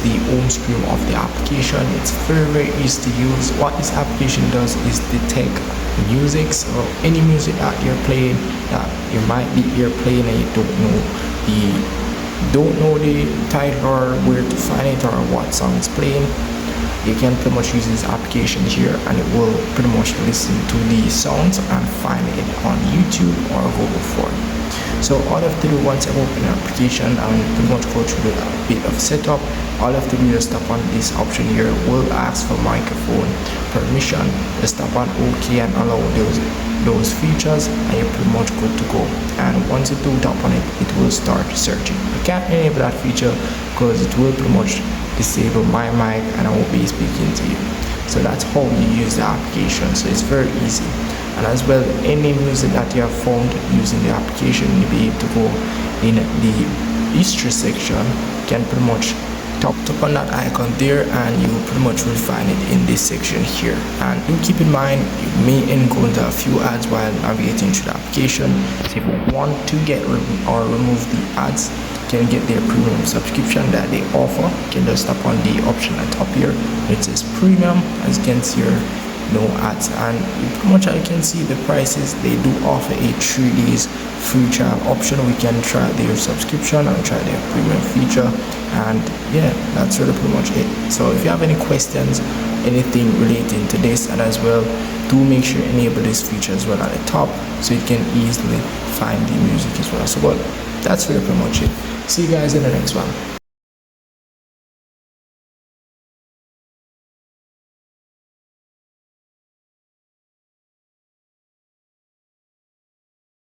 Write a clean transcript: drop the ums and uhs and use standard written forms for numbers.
the home screen of the application. It's very easy to use. What this application does is detect music, so any music that you're playing that you might be playing and you don't know the title or where to find it or what song it's playing, you can pretty much use this application here and it will pretty much listen to the sounds and find it on YouTube or Google for you. So all I have to do once I open the application and pretty much go through a bit of setup, all I have to do is tap on this option here. Will ask for microphone permission. Just tap on OK and allow those features and you're pretty much good to go. And once you do tap on it, it will start searching. I can't enable that feature because it will pretty much disable my mic and I won't be speaking to you. So that's how you use the application. So it's very easy. And as well, any music that you have found using the application, you'll be able to go in the history section. You can pretty much tap on that icon there and you pretty much will find it in this section here. And do keep in mind, you may encounter a few ads while navigating through the application. So if you want to get or remove the ads, you can get their premium subscription that they offer. You can just tap on the option at top here. It says premium, as you can see here, no ads, and pretty much I can see the prices. They do offer a 3 days free trial option. We can try their subscription and try their premium feature, and yeah, that's really pretty much it. So if you have any questions, anything relating to this, and as well, do make sure you enable this feature as well at the top so you can easily find the music as well. So well, that's really pretty much it. See you guys in the next one.